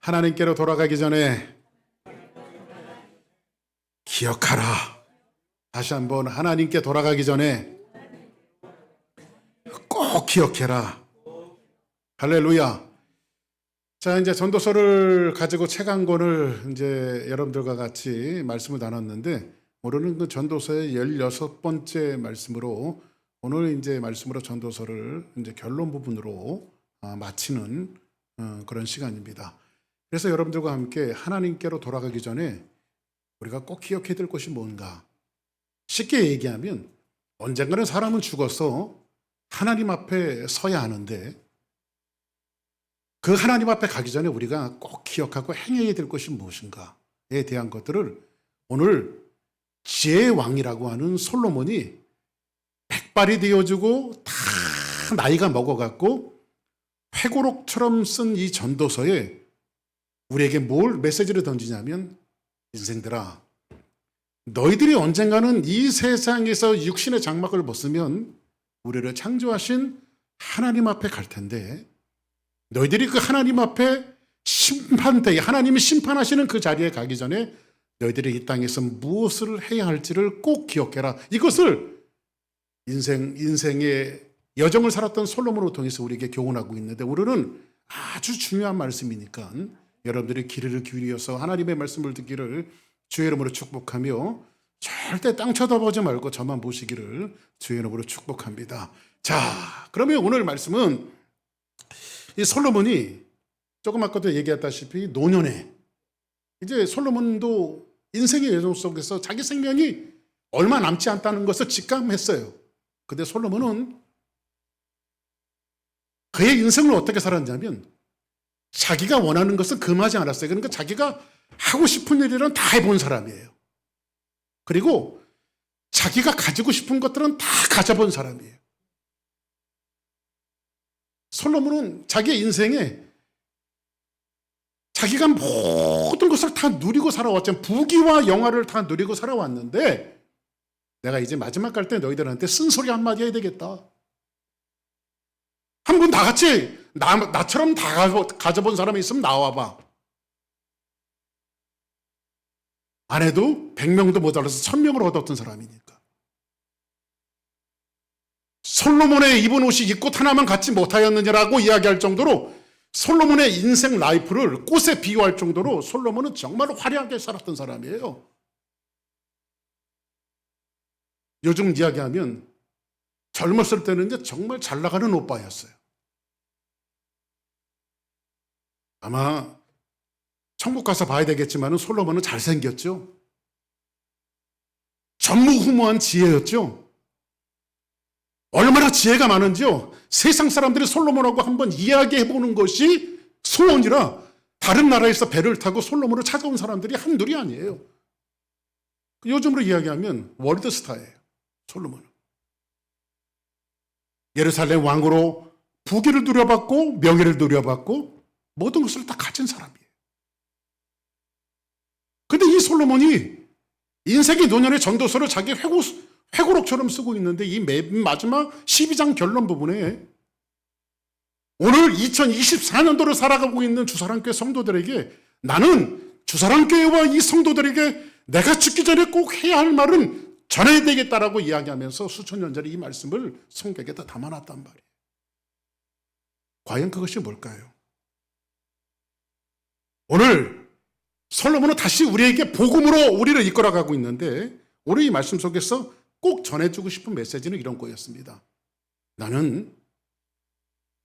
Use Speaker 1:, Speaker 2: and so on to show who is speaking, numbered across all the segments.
Speaker 1: 하나님께로 돌아가기 전에 기억하라. 다시 한번 하나님께 돌아가기 전에 꼭 기억해라. 할렐루야. 자, 이제 전도서를 가지고 책 한 권을 이제 여러분들과 같이 말씀을 나눴는데, 오늘은 그 전도서의 16번째 말씀으로, 오늘 이제 말씀으로 전도서를 이제 결론 부분으로 마치는 그런 시간입니다. 그래서 여러분들과 함께 하나님께로 돌아가기 전에 우리가 꼭 기억해야 될 것이 뭔가? 쉽게 얘기하면 언젠가는 사람은 죽어서 하나님 앞에 서야 하는데, 그 하나님 앞에 가기 전에 우리가 꼭 기억하고 행해야 될 것이 무엇인가에 대한 것들을 오늘 지혜의 왕이라고 하는 솔로몬이 백발이 되어지고 다 나이가 먹어갖고 회고록처럼 쓴 이 전도서에 우리에게 뭘 메시지를 던지냐면, 인생들아, 너희들이 언젠가는 이 세상에서 육신의 장막을 벗으면 우리를 창조하신 하나님 앞에 갈 텐데, 너희들이 그 하나님 앞에 심판대에 하나님이 심판하시는 그 자리에 가기 전에 너희들이 이 땅에서 무엇을 해야 할지를 꼭 기억해라. 이것을 인생의 여정을 살았던 솔로몬을 통해서 우리에게 교훈하고 있는데, 우리는 아주 중요한 말씀이니까 여러분들이 귀를 기울여서 하나님의 말씀을 듣기를 주의 이름으로 축복하며, 절대 땅 쳐다보지 말고 저만 보시기를 주의 이름으로 축복합니다. 자, 그러면 오늘 말씀은 이 솔로몬이 조금 아까도 얘기했다시피 노년에, 이제 솔로몬도 인생의 여정 속에서 자기 생명이 얼마 남지 않다는 것을 직감했어요. 근데 솔로몬은 그의 인생을 어떻게 살았냐면, 자기가 원하는 것은 금하지 않았어요. 그러니까 자기가 하고 싶은 일들은 다 해본 사람이에요. 그리고 자기가 가지고 싶은 것들은 다 가져본 사람이에요. 솔로몬은 자기의 인생에 자기가 모든 것을 다 누리고 살아왔잖아요. 부귀와 영화를 다 누리고 살아왔는데, 내가 이제 마지막 갈 때 너희들한테 쓴소리 한마디 해야 되겠다. 한 분 다 같이 나처럼 다 가져본 사람이 있으면 나와봐. 안 해도 100명도 모자라서 1000명을 얻었던 사람이니까. 솔로몬의 입은 옷이 이 꽃 하나만 갖지 못하였느냐라고 이야기할 정도로, 솔로몬의 인생 라이프를 꽃에 비유할 정도로 솔로몬은 정말 화려하게 살았던 사람이에요. 요즘 이야기하면 젊었을 때는 이제 정말 잘 나가는 오빠였어요. 아마 천국 가서 봐야 되겠지만 솔로몬은 잘생겼죠. 전무후무한 지혜였죠. 얼마나 지혜가 많은지요. 세상 사람들이 솔로몬하고 한번 이야기해보는 것이 소원이라 다른 나라에서 배를 타고 솔로몬을 찾아온 사람들이 한둘이 아니에요. 요즘으로 이야기하면 월드스타예요, 솔로몬은. 예루살렘 왕으로 부귀를 누려받고 명예를 누려받고 모든 것을 다 가진 사람이에요. 근데 이 솔로몬이 인생의 노년의 전도서를 자기 회고록처럼 쓰고 있는데, 이 맨 마지막 12장 결론 부분에 오늘 2024년도를 살아가고 있는 주사랑교회 성도들에게, 나는 주사랑교회와 이 성도들에게 내가 죽기 전에 꼭 해야 할 말은 전해야 되겠다라고 이야기하면서 수천 년 전에 이 말씀을 성경에다 담아놨단 말이에요. 과연 그것이 뭘까요? 오늘 솔로몬은 다시 우리에게 복음으로 우리를 이끌어가고 있는데, 오늘 이 말씀 속에서 꼭 전해주고 싶은 메시지는 이런 거였습니다. 나는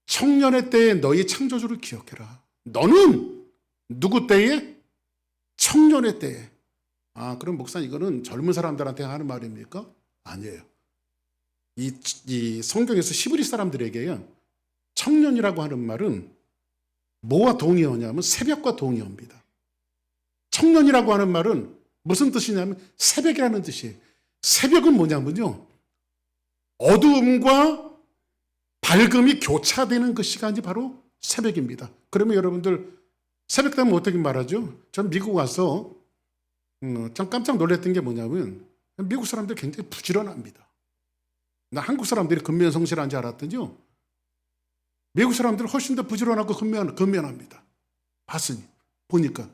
Speaker 1: 청년의 때에 너희 창조주를 기억해라. 너는 누구 때에? 청년의 때에. 그럼 목사님, 이거는 젊은 사람들한테 하는 말입니까? 아니에요. 이 성경에서 히브리 사람들에게요, 청년이라고 하는 말은 뭐와 동의어냐면 새벽과 동의어입니다. 청년이라고 하는 말은 무슨 뜻이냐면 새벽이라는 뜻이에요. 새벽은 뭐냐면요, 어두움과 밝음이 교차되는 그 시간이 바로 새벽입니다. 그러면 여러분들 새벽 되면 어떻게 말하죠? 전 미국 와서 참 깜짝 놀랐던 게 뭐냐면, 미국 사람들 굉장히 부지런합니다. 나 한국 사람들이 근면성실한 줄 알았더니요, 미국 사람들은 훨씬 더 부지런하고 근면합니다. 봤으니. 보니까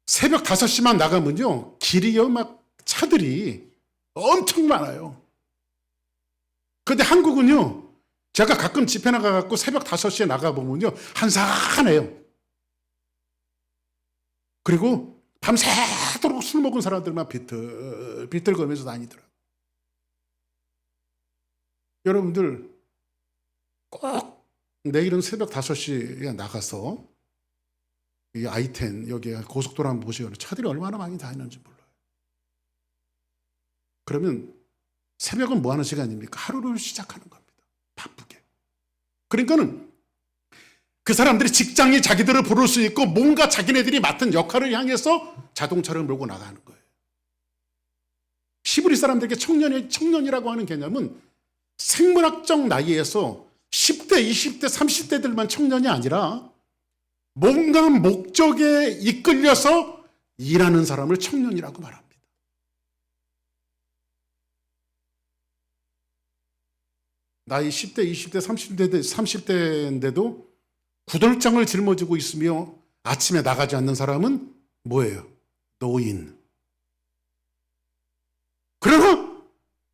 Speaker 1: 새벽 5시만 나가면요 길이요 막 차들이 엄청 많아요. 그런데 한국은요 제가 가끔 집회 나가갖고 새벽 5시에 나가보면요 한산해요. 그리고 밤새도록 술 먹은 사람들만 비틀거리면서 다니더라고요. 여러분들 꼭 내일은 새벽 5시에 나가서 이 I-10 여기 고속도로 한번 보시면 차들이 얼마나 많이 다니는지 몰라요. 그러면 새벽은 뭐 하는 시간입니까? 하루를 시작하는 겁니다. 바쁘게. 그러니까는 그 사람들이 직장이 자기들을 부를 수 있고 뭔가 자기네들이 맡은 역할을 향해서 자동차를 몰고 나가는 거예요. 히브리 사람들에게 청년이라고 하는 개념은 생물학적 나이에서 10대, 20대, 30대들만 청년이 아니라 뭔가 목적에 이끌려서 일하는 사람을 청년이라고 말합니다. 나이 10대, 20대, 30대인데도 구들장을 짊어지고 있으며 아침에 나가지 않는 사람은 뭐예요? 노인. 그러나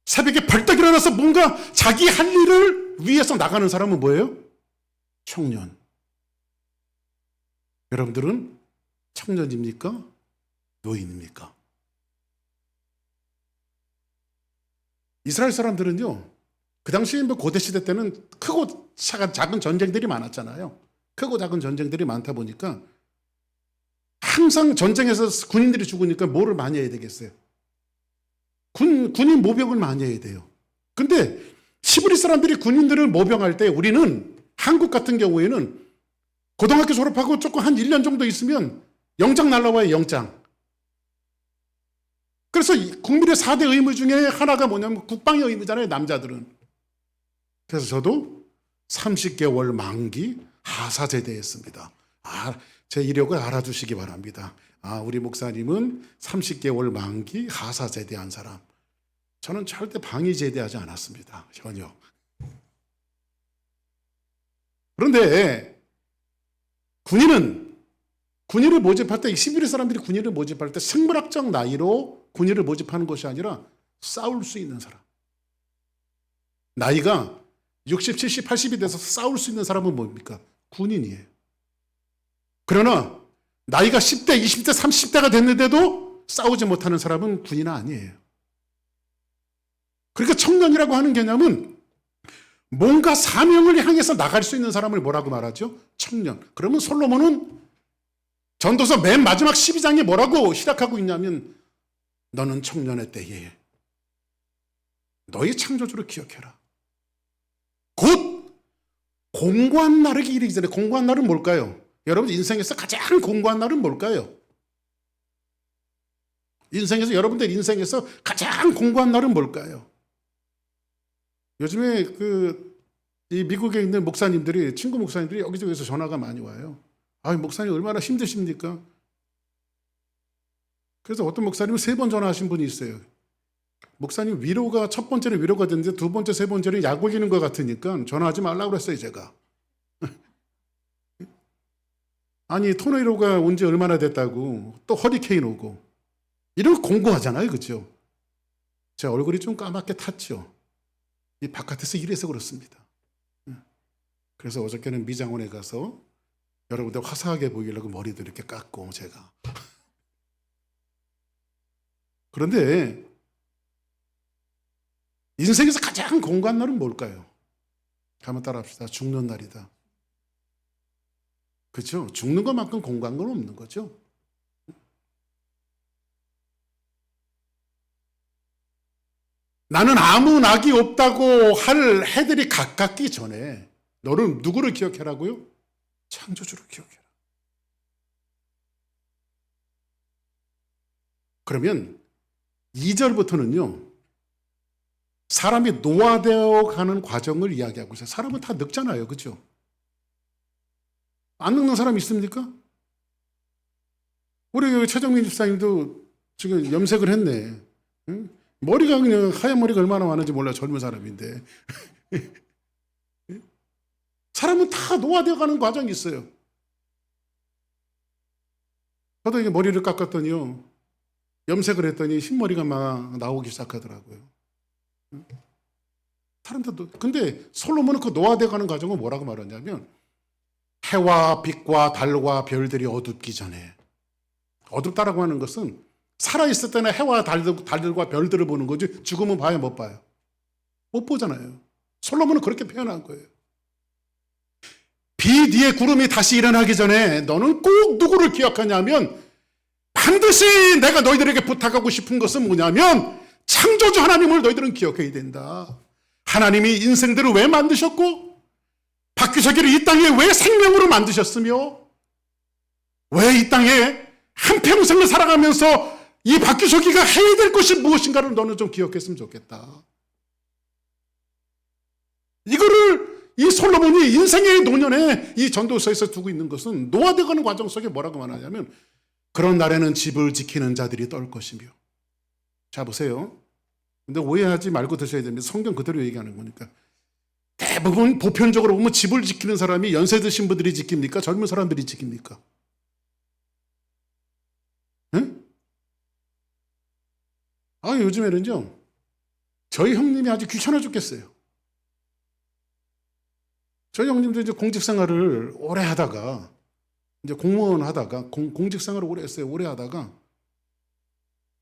Speaker 1: 새벽에 벌떡 일어나서 뭔가 자기 할 일을 위해서 나가는 사람은 뭐예요? 청년. 여러분들은 청년입니까? 노인입니까? 이스라엘 사람들은요, 그 당시 고대 시대 때는 크고 작은 전쟁들이 많았잖아요. 크고 작은 전쟁들이 많다 보니까 항상 전쟁에서 군인들이 죽으니까 뭐를 많이 해야 되겠어요? 군인 모병을 많이 해야 돼요. 근데 히브리 사람들이 군인들을 모병할 때 우리는 한국 같은 경우에는 고등학교 졸업하고 조금 한 1년 정도 있으면 영장 날라와요, 영장. 그래서 국민의 4대 의무 중에 하나가 뭐냐면 국방의 의무잖아요, 남자들은. 그래서 저도 30개월 만기 하사제대했습니다. 제 이력을 알아두시기 바랍니다. 우리 목사님은 30개월 만기 하사제대한 사람. 저는 절대 방위제대하지 않았습니다. 전혀. 그런데 군인을 모집할 때, 11일 사람들이 군인을 모집할 때 생물학적 나이로 군인을 모집하는 것이 아니라 싸울 수 있는 사람. 나이가 60, 70, 80이 돼서 싸울 수 있는 사람은 뭡니까? 군인이에요. 그러나 나이가 10대, 20대, 30대가 됐는데도 싸우지 못하는 사람은 군인 아니에요. 그러니까 청년이라고 하는 개념은 뭔가 사명을 향해서 나갈 수 있는 사람을 뭐라고 말하죠? 청년. 그러면 솔로몬은 전도서 맨 마지막 12장에 뭐라고 시작하고 있냐면 너는 청년의 때에 너의 창조주를 기억해라. 곧 공고한 날이 이르기 전에. 공고한 날은 뭘까요? 여러분 인생에서 가장 공고한 날은 뭘까요? 여러분들 인생에서 가장 공고한 날은 뭘까요? 요즘에 이 미국에 있는 목사님들이, 친구 목사님들이 여기저기서 전화가 많이 와요. 목사님 얼마나 힘드십니까? 그래서 어떤 목사님은 3번 전화하신 분이 있어요. 목사님 첫 번째는 위로가 됐는데 두 번째, 세 번째는 약 올리는 것 같으니까 전화하지 말라고 그랬어요, 제가. 토네이도가 온 지 얼마나 됐다고, 또 허리케인 오고. 이런 거 공고하잖아요, 그죠? 제 얼굴이 좀 까맣게 탔죠. 이 바깥에서 일해서 그렇습니다. 그래서 어저께는 미장원에 가서 여러분들 화사하게 보이려고 머리도 이렇게 깎고 제가. 그런데 인생에서 가장 공고한 날은 뭘까요? 한번 따라합시다. 죽는 날이다. 그렇죠? 죽는 것만큼 공고한 건 없는 거죠. 나는 아무 낙이 없다고 할 해들이 가깝기 전에 너는 누구를 기억해라고요? 창조주를 기억해라. 그러면 2절부터는요. 사람이 노화되어 가는 과정을 이야기하고 있어요. 사람은 다 늙잖아요. 그렇죠? 안 늙는 사람 있습니까? 우리 최정민 집사님도 지금 염색을 했네. 응? 머리가 그냥 하얀 머리가 얼마나 많은지 몰라. 젊은 사람인데. 사람은 다 노화되어 가는 과정이 있어요. 저도 이게 머리를 깎았더니요, 염색을 했더니 흰머리가 막 나오기 시작하더라고요. 사람들도. 근데 솔로몬은 그 노화돼 가는 과정을 뭐라고 말하냐면, 해와 빛과 달과 별들이 어둡기 전에. 어둡다라고 하는 것은 살아있을 때는 해와 달들과 별들을 보는 거지, 죽으면 봐요, 못 봐요? 못 보잖아요. 솔로몬은 그렇게 표현한 거예요. 비 뒤에 구름이 다시 일어나기 전에 너는 꼭 누구를 기억하냐면, 반드시 내가 너희들에게 부탁하고 싶은 것은 뭐냐면, 창조주 하나님을 너희들은 기억해야 된다. 하나님이 인생들을 왜 만드셨고, 바퀴서기를 이 땅에 왜 생명으로 만드셨으며, 왜 이 땅에 한평생을 살아가면서 이 바퀴서기가 해야 될 것이 무엇인가를 너는 좀 기억했으면 좋겠다. 이거를 이 솔로몬이 인생의 노년에 이 전도서에서 두고 있는 것은, 노화되어가는 과정 속에 뭐라고 말하냐면, 그런 날에는 집을 지키는 자들이 떨 것이며. 자, 보세요. 근데 오해하지 말고 드셔야 됩니다. 성경 그대로 얘기하는 거니까. 대부분 보편적으로 보면 집을 지키는 사람이 연세 드신 분들이 지킵니까? 젊은 사람들이 지킵니까? 응? 요즘에는요, 저희 형님이 아주 귀찮아 죽겠어요. 저희 형님도 이제 공직 생활을 오래 하다가, 이제 공무원 하다가, 공직 생활을 오래 했어요. 오래 하다가,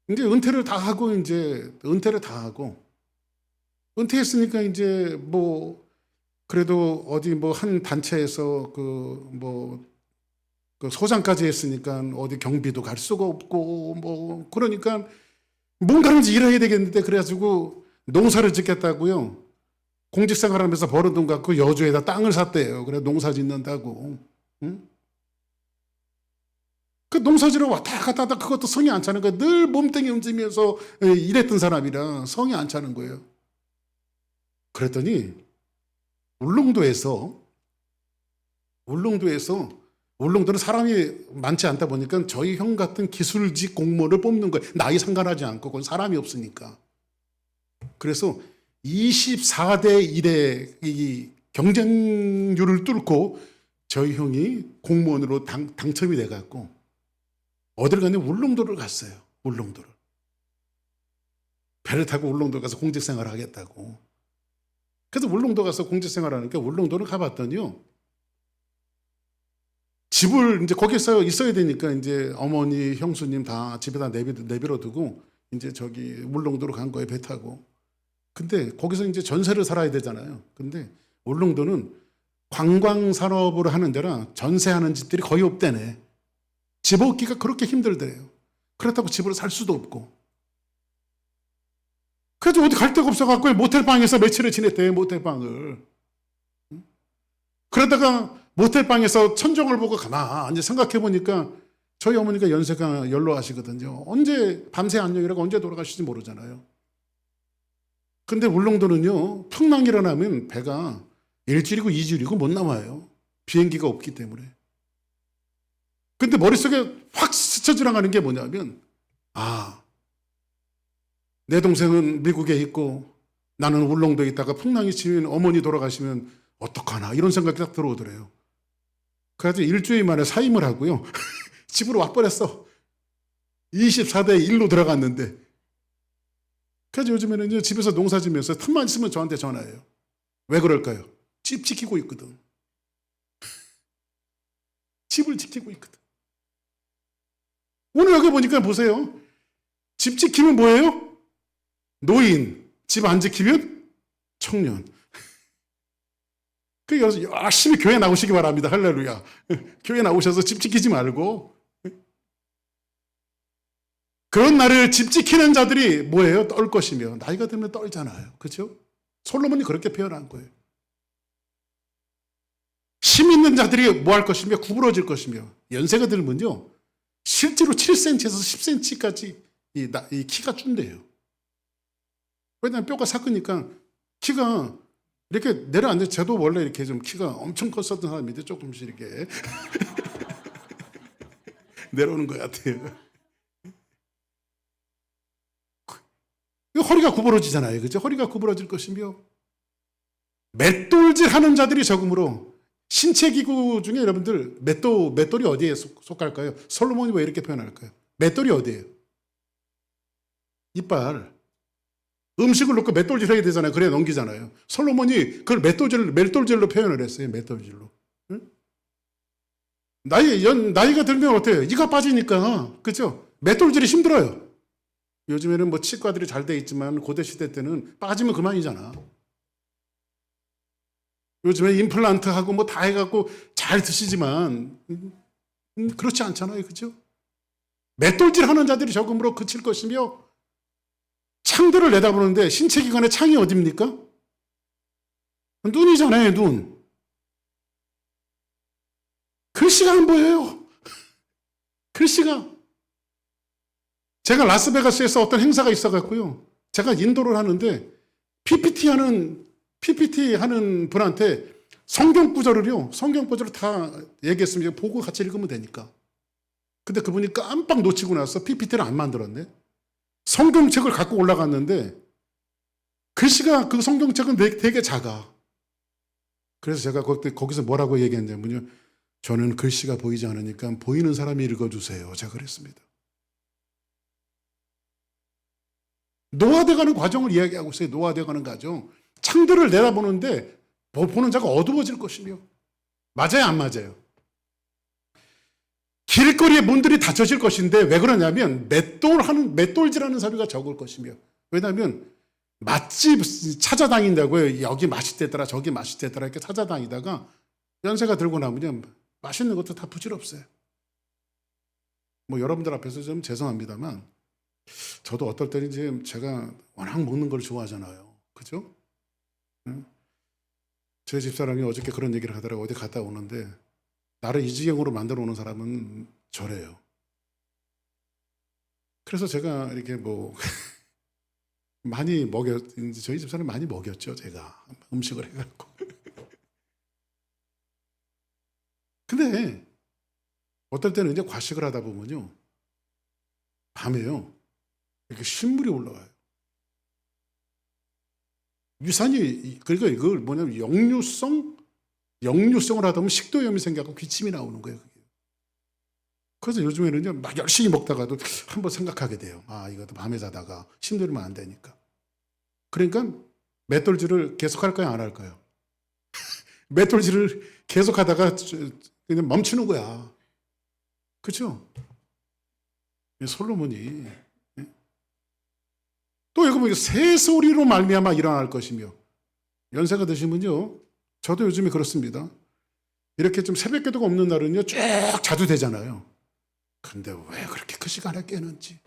Speaker 1: 이제 은퇴를 다 하고, 은퇴했으니까 이제 뭐, 그래도 어디 뭐 한 단체에서 그 소장까지 했으니까 어디 경비도 갈 수가 없고, 뭐, 그러니까 뭔가를 일해야 되겠는데, 그래가지고 농사를 짓겠다고요. 공직 생활하면서 벌은 돈 갖고 여주에다 땅을 샀대요. 그래 농사 짓는다고. 응? 그 농사지로 왔다 갔다 하다 그것도 성이 안 차는 거예요. 늘 몸뚱이 움직이면서 일했던 사람이라 성이 안 차는 거예요. 그랬더니 울릉도는 사람이 많지 않다 보니까 저희 형 같은 기술직 공무원을 뽑는 거예요. 나이 상관하지 않고, 그건 사람이 없으니까. 그래서 24대 1의 이 경쟁률을 뚫고 저희 형이 공무원으로 당첨이 돼갖고 어딜 갔냐, 울릉도를 갔어요. 울릉도를. 배를 타고 울릉도 가서 공직생활을 하겠다고. 그래서 울릉도 가서 공직생활을 하니까 울릉도를 가봤더니요, 집을 이제 거기서 있어야 되니까 이제 어머니, 형수님 다 집에다 내버려 두고 이제 저기 울릉도로 간 거예요, 배 타고. 근데 거기서 이제 전세를 살아야 되잖아요. 근데 울릉도는 관광산업으로 하는 데라 전세하는 집들이 거의 없대네. 집 얻기가 그렇게 힘들대요. 그렇다고 집으로 살 수도 없고. 그래서 어디 갈 데가 없어갖고 모텔방에서 며칠을 지냈대요, 모텔방을. 그러다가 모텔방에서 천정을 보고 가만히 생각해보니까 저희 어머니가 연세가 연로하시거든요. 언제 밤새 안녕이라고 언제 돌아가실지 모르잖아요. 근데 울릉도는요, 풍랑이 일어나면 배가 1주일이고 2주일이고 못 나와요. 비행기가 없기 때문에. 근데 머릿속에 확 스쳐 지나가는 게 뭐냐면, 내 동생은 미국에 있고 나는 울릉도에 있다가 풍랑이 치면 어머니 돌아가시면 어떡하나, 이런 생각이 딱 들어오더래요. 그래서 일주일 만에 사임을 하고요. 집으로 와버렸어. 24대 1로 들어갔는데. 그래서 요즘에는 이제 집에서 농사 지면서 틈만 있으면 저한테 전화해요. 왜 그럴까요? 집 지키고 있거든. 집을 지키고 있거든. 오늘 여기 보니까 보세요. 집 지키면 뭐예요? 노인. 집 안 지키면 청년. 그래서 열심히 교회 나오시기 바랍니다. 할렐루야. 교회 나오셔서 집 지키지 말고. 그런 날을 집 지키는 자들이 뭐예요? 떨 것이며. 나이가 들면 떨잖아요. 그렇죠? 솔로몬이 그렇게 표현한 거예요. 힘 있는 자들이 뭐 할 것이며 구부러질 것이며. 연세가 들면요, 실제로 7cm에서 10cm까지 이 키가 준대요. 왜냐하면 뼈가 삭으니까 키가 이렇게 내려앉는, 저도 원래 이렇게 좀 키가 엄청 컸었던 사람인데 조금씩 이렇게 내려오는 것 같아요. 허리가 구부러지잖아요. 그죠? 허리가 구부러질 것이며, 맷돌질 하는 자들이 적으므로 신체 기구 중에 여러분들 맷돌이 어디에 속할까요? 솔로몬이 왜 이렇게 표현할까요? 맷돌이 어디예요? 이빨. 음식을 넣고 맷돌질 해야 되잖아요. 그래야 넘기잖아요. 솔로몬이 그걸 맷돌질로 표현을 했어요. 맷돌질로. 응? 나이가 들면 어때요? 이가 빠지니까. 그죠? 맷돌질이 힘들어요. 요즘에는 뭐 치과들이 잘 돼 있지만 고대 시대 때는 빠지면 그만이잖아. 요즘에 임플란트 하고 뭐 다 해갖고 잘 드시지만 그렇지 않잖아요. 그죠? 맷돌질 하는 자들이 적음으로 그칠 것이며 창들을 내다보는데 신체 기관의 창이 어딥니까? 눈이잖아요. 눈. 글씨가 안 보여요. 글씨가. 제가 라스베가스에서 어떤 행사가 있어갖고요. 제가 인도를 하는데 PPT 하는 분한테 성경 구절을 다 얘기했으면 보고 같이 읽으면 되니까. 근데 그분이 깜빡 놓치고 나서 PPT를 안 만들었네. 성경책을 갖고 올라갔는데 글씨가 그 성경책은 되게 작아. 그래서 제가 거기서 뭐라고 얘기했냐면요. 저는 글씨가 보이지 않으니까 보이는 사람이 읽어주세요. 제가 그랬습니다. 노화돼가는 과정을 이야기하고 있어요. 노화돼가는 과정. 창들을 내다보는데 보는 자가 어두워질 것이며. 맞아요, 안 맞아요? 길거리의 문들이 닫혀질 것인데 왜 그러냐면 맷돌질하는 사람이 적을 것이며. 왜냐하면 맛집 찾아다닌다고요. 여기 맛있대더라, 저기 맛있대더라 이렇게 찾아다니다가 연세가 들고 나면 맛있는 것도 다 부질없어요. 뭐 여러분들 앞에서 좀 죄송합니다만 저도 어떨 때는 이제 제가 워낙 먹는 걸 좋아하잖아요. 그죠? 제 집사람이 어저께 그런 얘기를 하더라고요. 어디 갔다 오는데 나를 이 지경으로 만들어 오는 사람은 저래요. 그래서 제가 이렇게 뭐 저희 집사람 많이 먹였죠. 제가 음식을 해갖고. 근데 어떨 때는 이제 과식을 하다 보면요. 밤에요. 이렇게 신물이 올라와요. 위산이, 그러니까 이걸 뭐냐면 역류성을 하다 보면 식도염이 생겨서 기침이 나오는 거예요. 그게. 그래서 요즘에는 막 열심히 먹다가도 한번 생각하게 돼요. 아, 이것도 밤에 자다가 힘들면 안 되니까. 그러니까 맷돌질을 계속 할까요? 안 할까요? 맷돌질을 계속 하다가 그냥 멈추는 거야. 그렇죠? 솔로몬이 또 이거 뭐 새소리로 말미암아 일어날 것이며 연세가 드시면요. 저도 요즘에 그렇습니다. 이렇게 좀 새벽 기도가 없는 날은요. 쭉 자도 되잖아요. 근데 왜 그렇게 그 시간에 깨는지.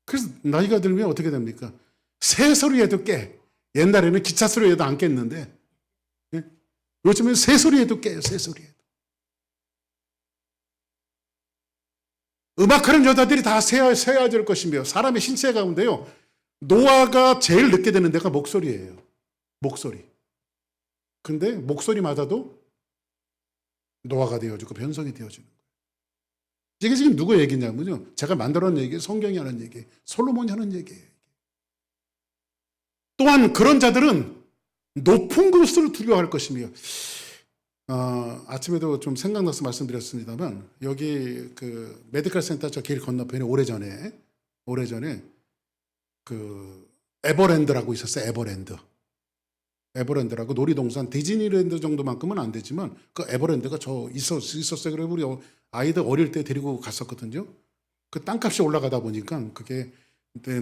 Speaker 1: 그래서 나이가 들면 어떻게 됩니까? 새소리에도 깨. 옛날에는 기차 소리에도 안 깼는데 요즘은 새소리에도 깨요. 새소리에도. 음악하는 여자들이 다 세야 될 것이며 사람의 신체 가운데요. 노화가 제일 늦게 되는 데가 목소리예요. 목소리. 근데 목소리마다도 노화가 되어지고 변성이 되어지는 거예요. 이게 지금 누구 얘기냐면요. 제가 만들어낸 얘기, 성경이 하는 얘기, 솔로몬이 하는 얘기예요. 또한 그런 자들은 높은 것을 두려워할 것이며 아침에도 좀 생각나서 말씀드렸습니다만 여기 그 메디컬 센터 저 길 건너편에 오래전에 그 에버랜드라고 있었어요. 에버랜드라고 놀이동산 디즈니랜드 정도만큼은 안 되지만 그 에버랜드가 있었어요. 그래서 우리 아이들 어릴 때 데리고 갔었거든요. 그 땅값이 올라가다 보니까 그게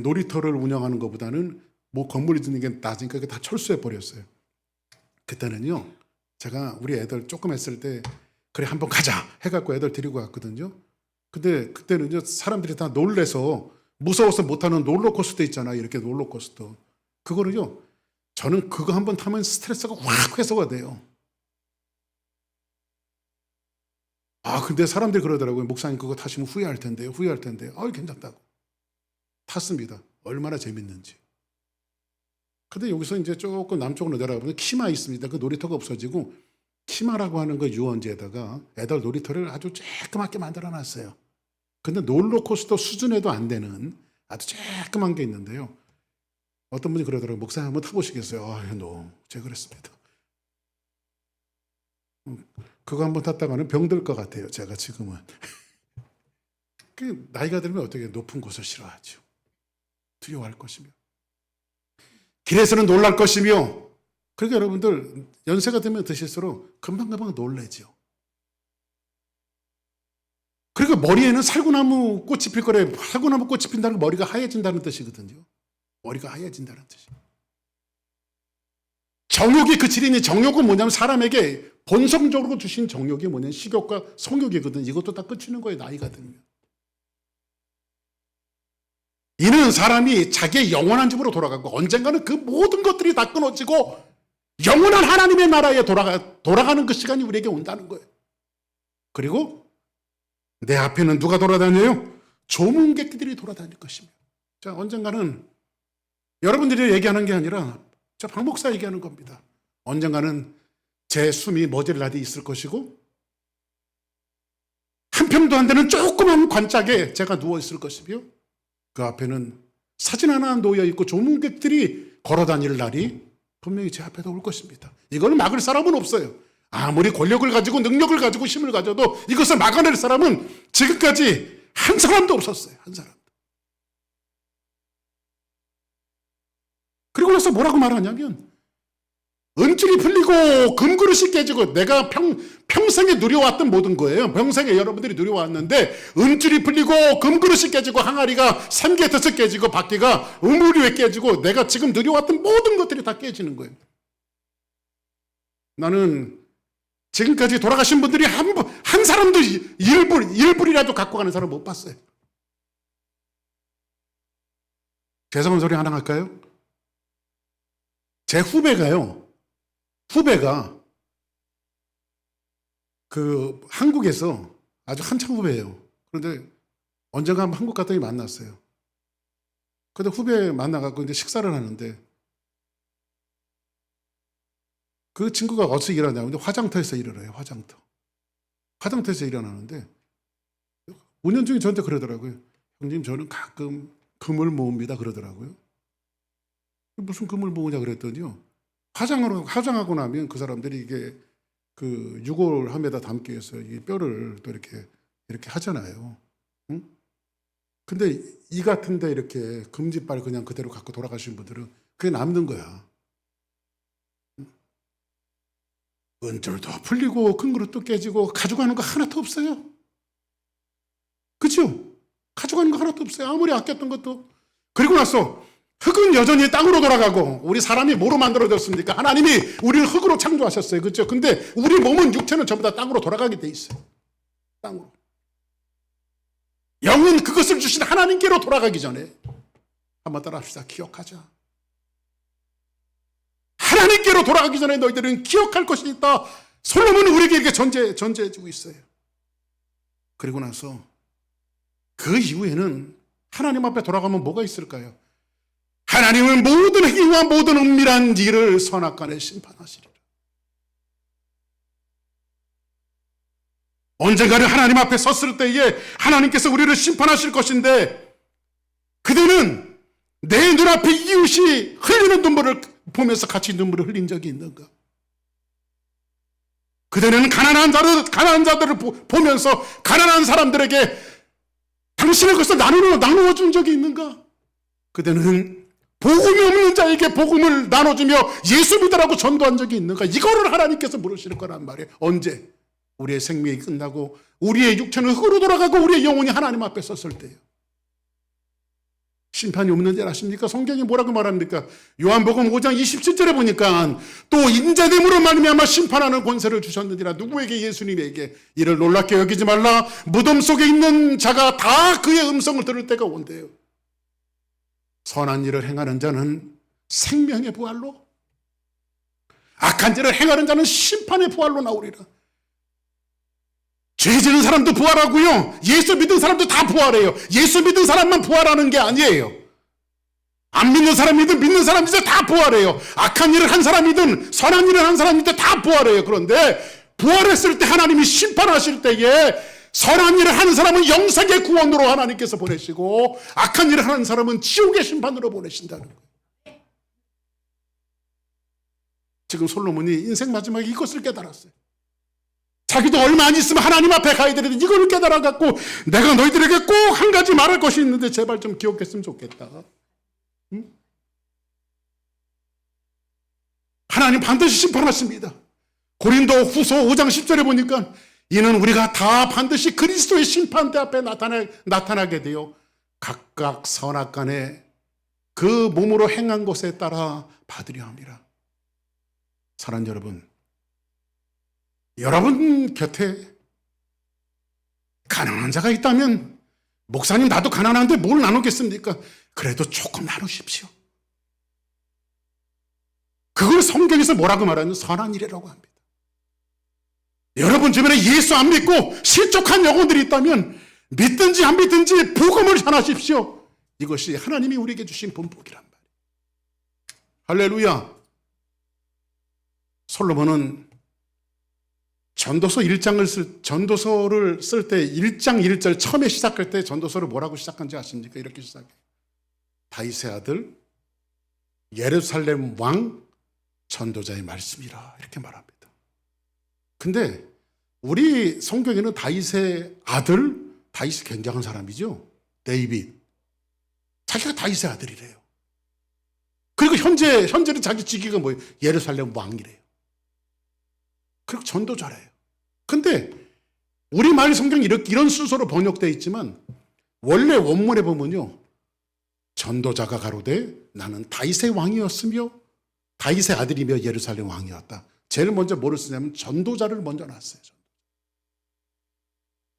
Speaker 1: 놀이터를 운영하는 것보다는 뭐 건물이 짓는 게 낮으니까 그게 다 철수해 버렸어요. 그때는요. 제가 우리 애들 조금 했을 때 그래 한번 가자 해갖고 애들 데리고 갔거든요. 근데 그때는요 사람들이 다 놀래서 무서워서 못하는 롤러코스터 있잖아요. 이렇게 롤러코스터. 그거를요 저는 그거 한번 타면 스트레스가 확 해소가 돼요. 근데 사람들이 그러더라고요. 목사님 그거 타시면 후회할 텐데요. 괜찮다고. 탔습니다. 얼마나 재밌는지. 근데 여기서 이제 조금 남쪽으로 내려가보면 키마 있습니다. 그 놀이터가 없어지고 키마라고 하는 그 유원지에다가 애들 놀이터를 아주 쬐끄맣게 만들어 놨어요. 근데 롤러코스터 수준에도 안 되는 아주 쬐끄만 게 있는데요. 어떤 분이 그러더라고요. 목사님 한번 타보시겠어요? 제가 그랬습니다. 그거 한번 탔다가는 병들 것 같아요. 제가 지금은. 나이가 들면 어떻게 높은 곳을 싫어하죠. 두려워할 것이며 길에서는 놀랄 것이며. 그러니까 여러분들 연세가 들면 드실수록 금방금방 놀래죠. 그러니까 머리에는 살구나무 꽃이 필 거래. 살구나무 꽃이 핀다는 건 머리가 하얘진다는 뜻이거든요. 머리가 하얘진다는 뜻이에요. 정욕이 그 질이니, 정욕은 뭐냐면 사람에게 본성적으로 주신 정욕이 뭐냐면 식욕과 성욕이거든. 이것도 다 끝이는 거예요. 나이가 들면. 이는 사람이 자기의 영원한 집으로 돌아가고 언젠가는 그 모든 것들이 다 끊어지고 영원한 하나님의 나라에 돌아가는 그 시간이 우리에게 온다는 거예요. 그리고 내 앞에는 누가 돌아다녀요? 조문객들이 돌아다닐 것이며. 자, 언젠가는 여러분들이 얘기하는 게 아니라 박 목사 얘기하는 겁니다. 언젠가는 제 숨이 멎을 날이 있을 것이고 한 평도 안 되는 조그만 관짝에 제가 누워 있을 것이며 그 앞에는 사진 하나 놓여 있고 조문객들이 걸어 다닐 날이 분명히 제 앞에도 올 것입니다. 이걸 막을 사람은 없어요. 아무리 권력을 가지고 능력을 가지고 힘을 가져도 이것을 막아낼 사람은 지금까지 한 사람도 없었어요. 한 사람도. 그리고 나서 뭐라고 말하냐면 은줄이 풀리고 금그릇이 깨지고 내가 평생에 누려왔던 모든 거예요. 평생에 여러분들이 누려왔는데 은줄이 풀리고 금그릇이 깨지고 항아리가 3개 5개 깨지고 바퀴가 우물이 깨지고 내가 지금 누려왔던 모든 것들이 다 깨지는 거예요. 나는 지금까지 돌아가신 분들이 한 사람도 일불이라도 갖고 가는 사람 못 봤어요. 죄송한 소리 하나 할까요? 제 후배가 그 한국에서 아주 한참 후배예요. 그런데 언젠가 한국 갔더니 만났어요. 근데 후배 만나갖고 이제 식사를 하는데 그 친구가 어디서 일하냐면 화장터에서 일을 해요. 화장터에서 일하는데 운전중에 저한테 그러더라고요. 형님, 저는 가끔 금을 모읍니다. 그러더라고요. 무슨 금을 모으냐 그랬더니요. 화장하고 나면 그 사람들이 이게 그 유골함에다 담기 위해서 이 뼈를 또 이렇게 하잖아요. 응? 근데 이 같은데 이렇게 금지빨 그냥 그대로 갖고 돌아가신 분들은 그게 남는 거야. 은줄도 풀리고 큰 그릇도 깨지고 가져가는 거 하나도 없어요. 그렇죠? 가져가는 거 하나도 없어요. 아무리 아꼈던 것도. 그리고 나서 흙은 여전히 땅으로 돌아가고 우리 사람이 뭐로 만들어졌습니까? 하나님이 우리를 흙으로 창조하셨어요. 그렇죠? 근데 우리 몸은 육체는 전부 다 땅으로 돌아가게 돼 있어요. 땅으로. 영은 그것을 주신 하나님께로 돌아가기 전에 한번 따라합시다. 기억하자. 하나님께로 돌아가기 전에 너희들은 기억할 것이 있다. 솔로몬은 우리에게 이렇게 전제해주고 있어요. 그리고 나서 그 이후에는 하나님 앞에 돌아가면 뭐가 있을까요? 하나님은 모든 행위와 모든 은밀한 일을 선악간에 심판하시리라. 언젠가는 하나님 앞에 섰을 때에 하나님께서 우리를 심판하실 것인데 그대는 내 눈앞에 이웃이 흘리는 눈물을 보면서 같이 눈물을 흘린 적이 있는가? 그대는 가난한 자들을 보면서 가난한 사람들에게 당신의 것을 나누어 준 적이 있는가? 그대는 복음이 없는 자에게 복음을 나눠주며 예수 믿으라고 전도한 적이 있는가? 이거를 하나님께서 물으실 거란 말이에요. 언제? 우리의 생명이 끝나고 우리의 육체는 흙으로 돌아가고 우리의 영혼이 하나님 앞에 섰을 때요. 심판이 없는 줄 아십니까? 성경이 뭐라고 말합니까? 요한복음 5장 27절에 보니까 또 인자됨으로 말미암아 심판하는 권세를 주셨느니라. 누구에게? 예수님에게. 이를 놀랍게 여기지 말라. 무덤 속에 있는 자가 다 그의 음성을 들을 때가 온대요. 선한 일을 행하는 자는 생명의 부활로, 악한 일을 행하는 자는 심판의 부활로 나오리라. 죄 지는 사람도 부활하고요. 예수 믿은 사람도 다 부활해요. 예수 믿은 사람만 부활하는 게 아니에요. 안 믿는 사람이든 믿는 사람이든 다 부활해요. 악한 일을 한 사람이든 선한 일을 한 사람이든 다 부활해요. 그런데 부활했을 때 하나님이 심판하실 때에 선한 일을 하는 사람은 영생의 구원으로 하나님께서 보내시고 악한 일을 하는 사람은 지옥의 심판으로 보내신다는 거예요. 지금 솔로몬이 인생 마지막에 이것을 깨달았어요. 자기도 얼마 안 있으면 하나님 앞에 가야 되는데 이걸 깨달아갖고 내가 너희들에게 꼭 한 가지 말할 것이 있는데 제발 좀 기억했으면 좋겠다. 응? 하나님 반드시 심판하십니다. 고린도 후서 5장 10절에 보니까 이는 우리가 다 반드시 그리스도의 심판대 앞에 나타나게 되어 각각 선악간에 그 몸으로 행한 것에 따라 받으려 합니다. 사랑하는 여러분, 여러분 곁에 가난한 자가 있다면 목사님 나도 가난한데 뭘 나누겠습니까? 그래도 조금 나누십시오. 그걸 성경에서 뭐라고 말하는 선한 일이라고 합니다. 여러분 주변에 예수 안 믿고 실족한 영혼들이 있다면 믿든지 안 믿든지 복음을 전하십시오. 이것이 하나님이 우리에게 주신 본복이란 말이에요. 할렐루야. 솔로몬은 전도서를 쓸 때 1장 1절 처음에 시작할 때 전도서를 뭐라고 시작한지 아십니까? 이렇게 시작해요. 다윗의 아들 예루살렘 왕 전도자의 말씀이라 이렇게 말합니다. 근데 우리 성경에는 다윗의 아들, 다윗이 굉장한 사람이죠. 데이빗. 자기가 다윗의 아들이래요. 그리고 현재는 자기 직위가 뭐예요? 예루살렘 왕이래요. 그리고 전도자래요. 근데 우리말 성경이 이런 순서로 번역되어 있지만 원래 원문에 보면요. 전도자가 가로되 나는 다윗의 왕이었으며 다윗의 아들이며 예루살렘 왕이었다. 제일 먼저 뭐를 쓰냐면 전도자를 먼저 놨어요.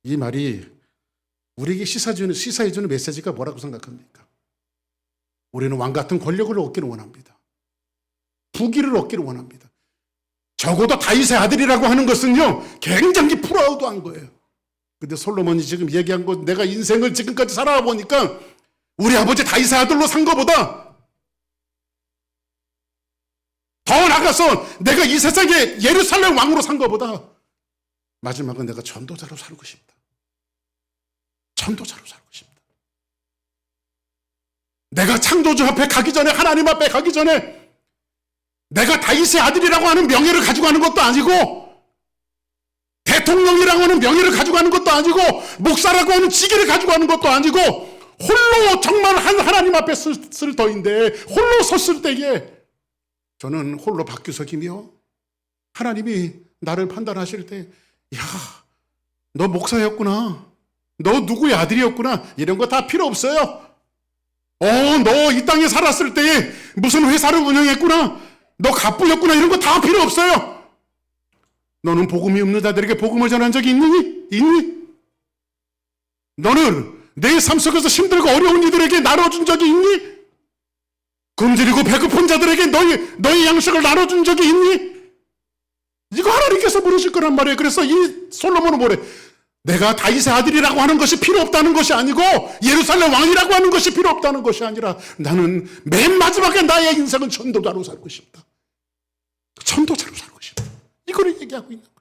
Speaker 1: 이 말이 우리에게 시사해주는 메시지가 뭐라고 생각합니까? 우리는 왕 같은 권력을 얻기를 원합니다. 부귀를 얻기를 원합니다. 적어도 다윗의 아들이라고 하는 것은요 굉장히 프라우드한 거예요. 근데 솔로몬이 지금 얘기한 것, 내가 인생을 지금까지 살아보니까 우리 아버지 다윗의 아들로 산 것보다 더 나가서 내가 이 세상에 예루살렘 왕으로 산 것보다 마지막은 내가 전도자로 살고 싶다. 전도자로 살고 싶다. 내가 창조주 앞에 가기 전에, 하나님 앞에 가기 전에 내가 다윗의 아들이라고 하는 명예를 가지고 가는 것도 아니고 대통령이라고 하는 명예를 가지고 가는 것도 아니고 목사라고 하는 직위를 가지고 가는 것도 아니고 홀로 정말 하나님 앞에 쓸 터인데 홀로 섰을 때에 저는 홀로 박규석이며 하나님이 나를 판단하실 때 야, 너 목사였구나. 너 누구의 아들이었구나. 이런 거 다 필요 없어요. 너 이 땅에 살았을 때 무슨 회사를 운영했구나. 너 갑부였구나. 이런 거 다 필요 없어요. 너는 복음이 없는 자들에게 복음을 전한 적이 있니? 너는 내 삶 속에서 힘들고 어려운 이들에게 나눠준 적이 있니? 굶주리고 배고픈 자들에게 너의 양식을 나눠준 적이 있니? 이거 하나님께서 물으실 거란 말이에요. 그래서 이 솔로몬은 뭐래? 내가 다윗의 아들이라고 하는 것이 필요 없다는 것이 아니고 예루살렘 왕이라고 하는 것이 필요 없다는 것이 아니라 나는 맨 마지막에 나의 인생은 전도자로 살고 싶다. 전도자로 살고 싶다. 이거를 얘기하고 있는 거예요.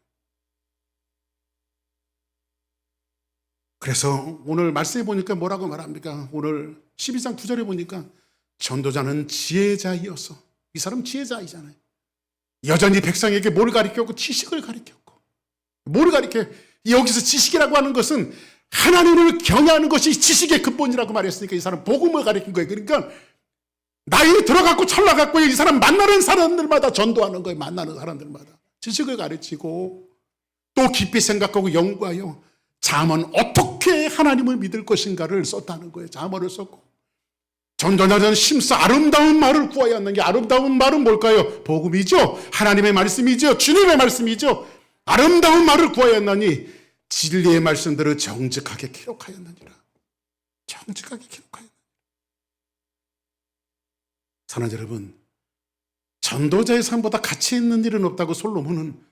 Speaker 1: 그래서 오늘 말씀해 보니까 뭐라고 말합니까? 오늘 12장 9절에 보니까 전도자는 지혜자이어서, 이 사람 지혜자이잖아요. 여전히 백성에게 뭘 가르쳤고? 지식을 가르쳤고. 뭘 가르쳐? 여기서 지식이라고 하는 것은 하나님을 경외하는 것이 지식의 근본이라고 말했으니까 이 사람 복음을 가르친 거예요. 그러니까 나이 들어갔고 철나갔고 이 사람 만나는 사람들마다 전도하는 거예요. 만나는 사람들마다 지식을 가르치고 또 깊이 생각하고 연구하여 잠언 어떻게 하나님을 믿을 것인가를 썼다는 거예요. 잠언을 썼고 전도자는 심사 아름다운 말을 구하여 하는 게, 아름다운 말은 뭘까요? 복음이죠. 하나님의 말씀이죠. 주님의 말씀이죠. 아름다운 말을 구하였나니 진리의 말씀들을 정직하게 기록하였느니라. 정직하게 기록하였느니라. 사랑하는 여러분, 전도자의 삶보다 가치 있는 일은 없다고 솔로몬은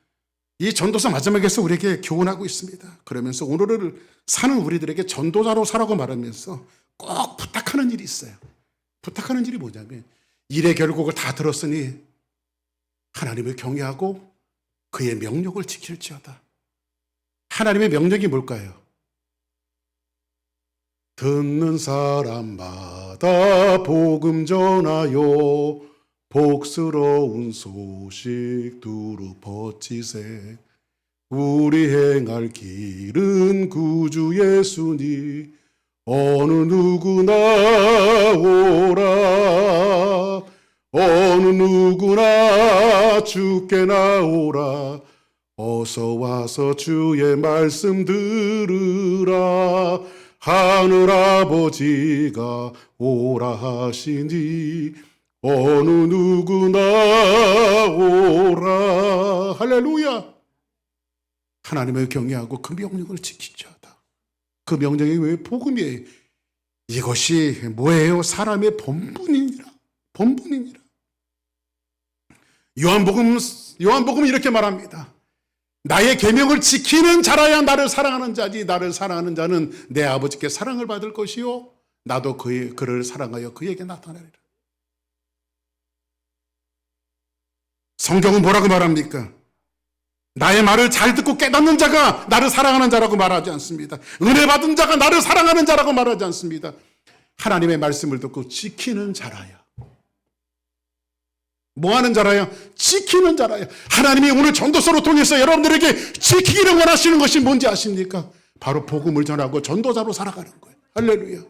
Speaker 1: 이 전도서 마지막에서 우리에게 교훈하고 있습니다. 그러면서 오늘을 사는 우리들에게 전도자로 살라고 말하면서 꼭 부탁하는 일이 있어요. 부탁하는 일이 뭐냐면 일의 결국을 다 들었으니 하나님을 경외하고 그의 명령을 지킬지어다. 하나님의 명령이 뭘까요? 듣는 사람마다 복음 전하여 복스러운 소식 두루 퍼지세. 우리 행할 길은 구주 예수니 어느 누구나 오라. 어느 누구나 주께 나오라. 어서 와서 주의 말씀 들으라. 하늘아버지가 오라 하시니 어느 누구나 오라. 할렐루야. 하나님을 경외하고 그 명령을 지키자 하다. 그 명령이 왜 복음이에요? 이것이 뭐예요? 사람의 본분이니라. 본분이니라. 요한복음은 이렇게 말합니다. 나의 계명을 지키는 자라야 나를 사랑하는 자지. 나를 사랑하는 자는 내 아버지께 사랑을 받을 것이요 나도 그를 사랑하여 그에게 나타나리라. 성경은 뭐라고 말합니까? 나의 말을 잘 듣고 깨닫는 자가 나를 사랑하는 자라고 말하지 않습니다. 은혜 받은 자가 나를 사랑하는 자라고 말하지 않습니다. 하나님의 말씀을 듣고 지키는 자라야. 뭐 하는 자라야? 지키는 자라야. 하나님이 오늘 전도서로 통해서 여러분들에게 지키기를 원하시는 것이 뭔지 아십니까? 바로 복음을 전하고 전도자로 살아가는 거예요. 할렐루야.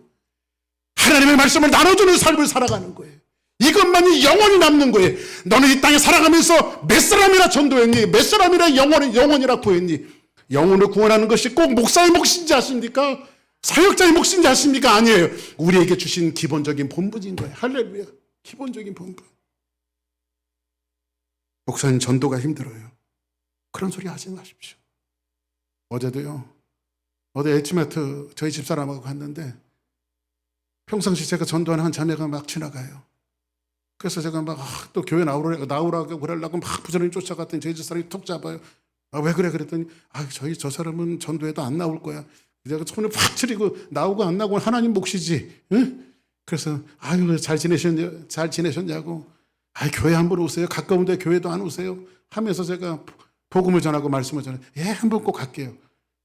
Speaker 1: 하나님의 말씀을 나눠주는 삶을 살아가는 거예요. 이것만이 영원히 남는 거예요. 너는 이 땅에 살아가면서 몇 사람이나 전도했니? 몇 사람이나 영원이라 구했니? 영혼을 구원하는 것이 꼭 목사의 몫인지 아십니까? 사역자의 몫인지 아십니까? 아니에요. 우리에게 주신 기본적인 본분인 거예요. 할렐루야. 기본적인 본분. 목사님 전도가 힘들어요. 그런 소리 하지 마십시오. 어제도요. 어제 H마트 저희 집사람하고 갔는데 평상시 제가 전도하는 한 자매가 막 지나가요. 그래서 제가 막 또 교회 나오라고 그러려고 막 부지런히 쫓아갔더니 저희 집사람이 툭 잡아요. 왜 그래? 그랬더니 저 사람은 전도해도 안 나올 거야. 내가 손을 팍 치리고 나오고 안 나오고 하나님 몫이지. 응? 그래서 잘 지내셨냐고. 교회 한번 오세요. 가까운데 교회도 안 오세요. 하면서 제가 복음을 전하고 말씀을 전해요. 한번 꼭 갈게요.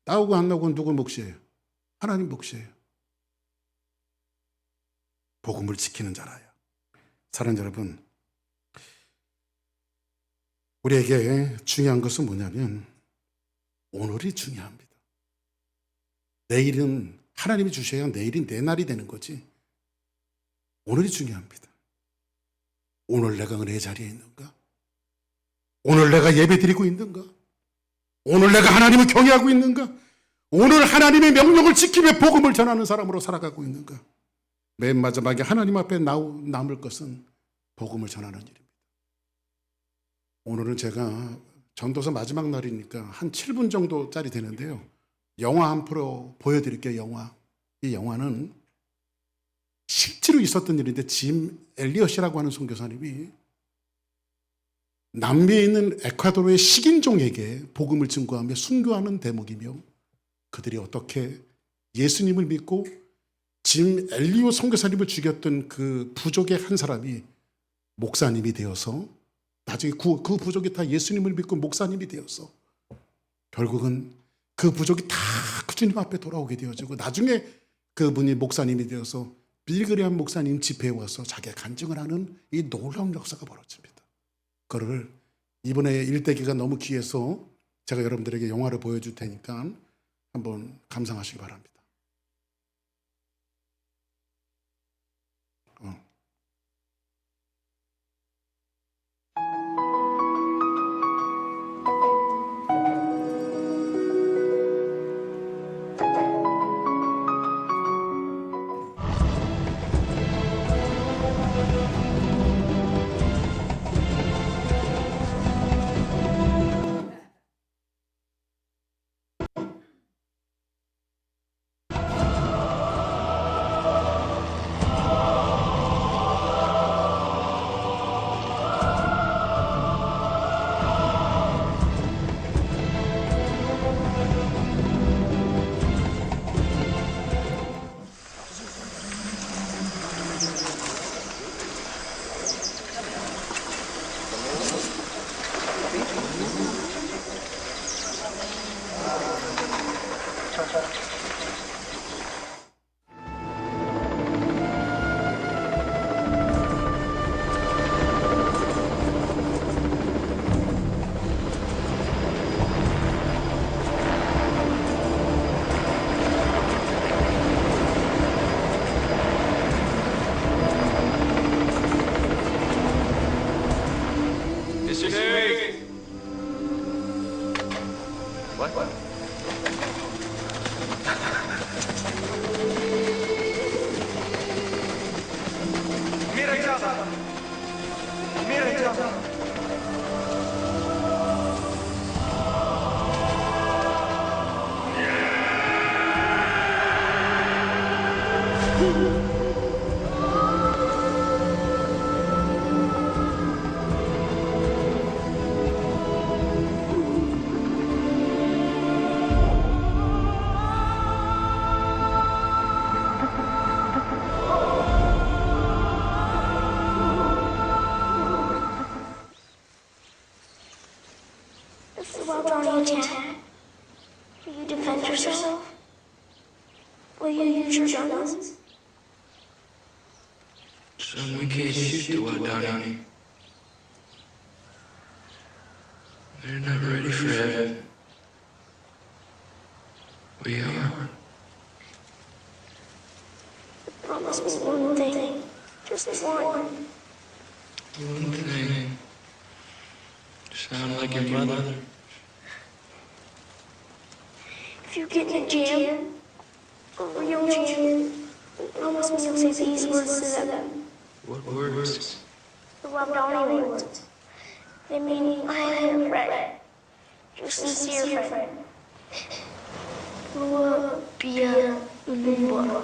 Speaker 1: 나오고 안 나오고는 누구 몫이에요? 하나님 몫이에요. 복음을 지키는 자라요. 사랑하는 여러분, 우리에게 중요한 것은 뭐냐면 오늘이 중요합니다. 내일은 하나님이 주셔야 내일이 내 날이 되는 거지. 오늘이 중요합니다. 오늘 내가 은혜의 자리에 있는가? 오늘 내가 예배 드리고 있는가? 오늘 내가 하나님을 경외하고 있는가? 오늘 하나님의 명령을 지키며 복음을 전하는 사람으로 살아가고 있는가? 맨 마지막에 하나님 앞에 남을 것은 복음을 전하는 일입니다. 오늘은 제가 전도서 마지막 날이니까 한 7분 정도짜리 되는데요. 영화 한 프로 보여드릴게요. 영화. 이 영화는 실제로 있었던 일인데 짐 엘리엇이라고 하는 선교사님이 남미에 있는 에콰도르의 식인종에게 복음을 증거하며 순교하는 대목이며 그들이 어떻게 예수님을 믿고 짐 엘리엇 선교사님을 죽였던 그 부족의 한 사람이 목사님이 되어서 나중에 그 부족이 다 예수님을 믿고 목사님이 되어서 결국은 그 부족이 다 주님 앞에 돌아오게 되어지고 나중에 그분이 목사님이 되어서 빌그리암 목사님 집회에 와서 자기가 간증을 하는 이 놀라운 역사가 벌어집니다. 그거를 이번에 일대기가 너무 귀해서 제가 여러분들에게 영화를 보여줄 테니까 한번 감상하시기 바랍니다.
Speaker 2: If the Wildoni attack, will you defend yourself? Will you use your guns?
Speaker 3: Son, we can't shoot the Wildoni. They're not ready for heaven. We are.
Speaker 2: Promise me one thing. Just one.
Speaker 3: One thing. Sound like your mother.
Speaker 2: If you get in a jam, a real jam, promise me you'll say these words to them.
Speaker 3: What words?
Speaker 2: The Wildoni words. They mean, I am your friend. Your sincere friend. Lua Bia Ulumba.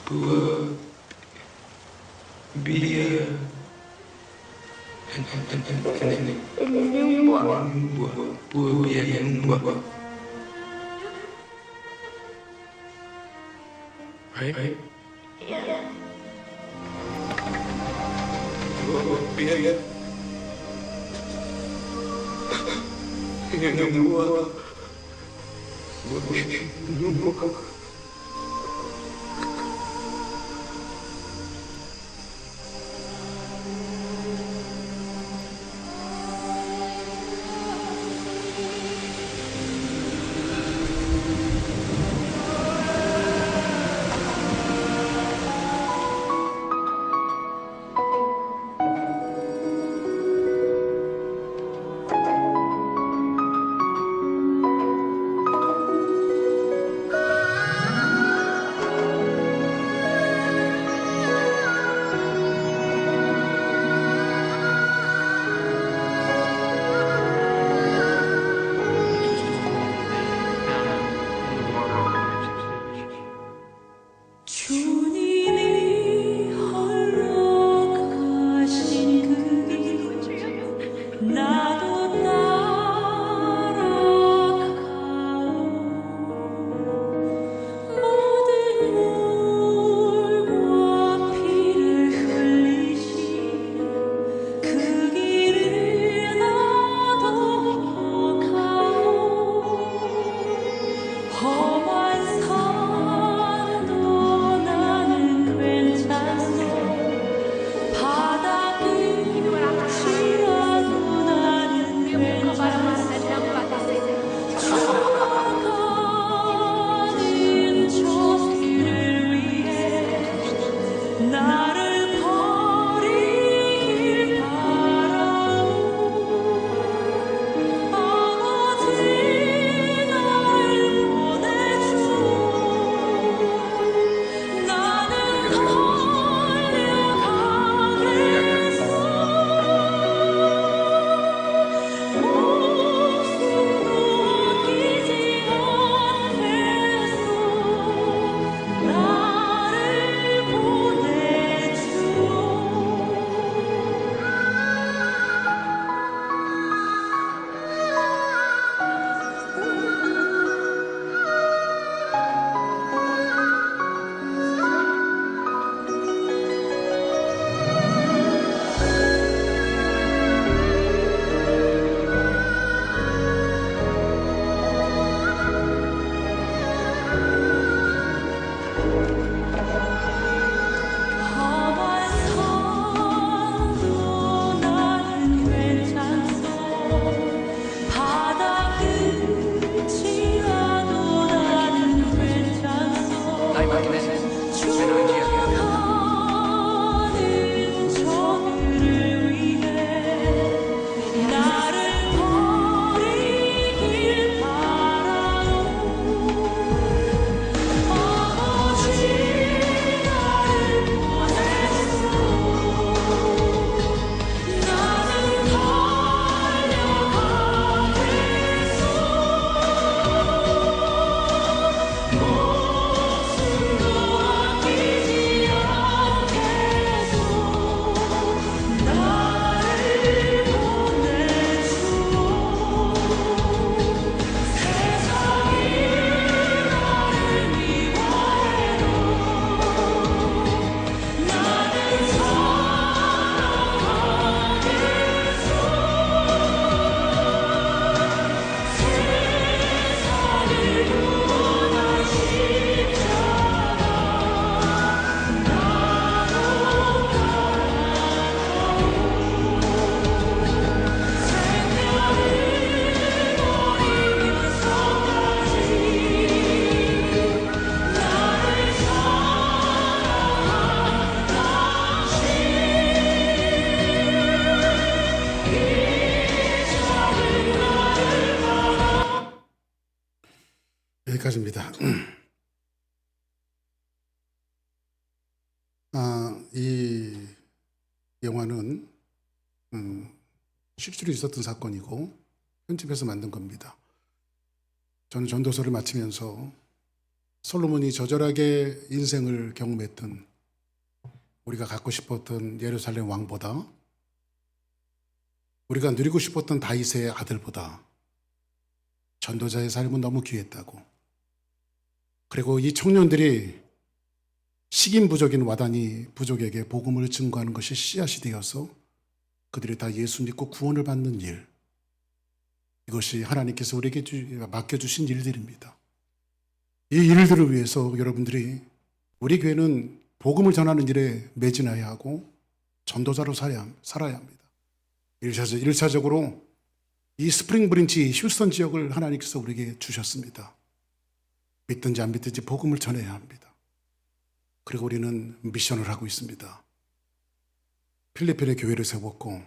Speaker 3: Bua. Bia.
Speaker 2: Ulumba.
Speaker 3: Bua Bia Lumba. Right?
Speaker 2: Yeah.
Speaker 3: Bua Bia. Lumba. Bua Bia Lumba.
Speaker 4: 주님이 허락하신 그 길 나도 따라가오 모든 물과 피를 흘리신 그 길을 나도 가오 험한 산도 나는 괜찮소 바닥이 싫어도 나는
Speaker 1: 여기까지입니다. 이 영화는 실제로 있었던 사건이고 편집해서 만든 겁니다. 저는 전도서를 마치면서 솔로몬이 저절하게 인생을 경험했던, 우리가 갖고 싶었던 예루살렘 왕보다, 우리가 누리고 싶었던 다윗의 아들보다 전도자의 삶은 너무 귀했다고, 그리고 이 청년들이 식인 부족인 와다니 부족에게 복음을 증거하는 것이 씨앗이 되어서 그들이 다 예수 믿고 구원을 받는 일, 이것이 하나님께서 우리에게 맡겨주신 일들입니다. 이 일들을 위해서 여러분들이, 우리 교회는 복음을 전하는 일에 매진해야 하고 전도자로 살아야 합니다. 1차적으로 이 스프링 브린지 휴스턴 지역을 하나님께서 우리에게 주셨습니다. 믿든지 안 믿든지 복음을 전해야 합니다. 그리고 우리는 미션을 하고 있습니다. 필리핀에 교회를 세웠고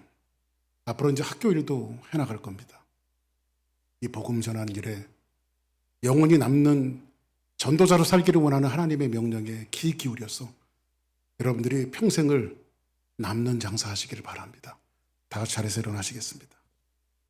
Speaker 1: 앞으로 이제 학교 일도 해나갈 겁니다. 이 복음 전하는 일에 영원히 남는 전도자로 살기를 원하는 하나님의 명령에 귀 기울여서 여러분들이 평생을 남는 장사하시기를 바랍니다. 다 같이 자리에서 일어나시겠습니다.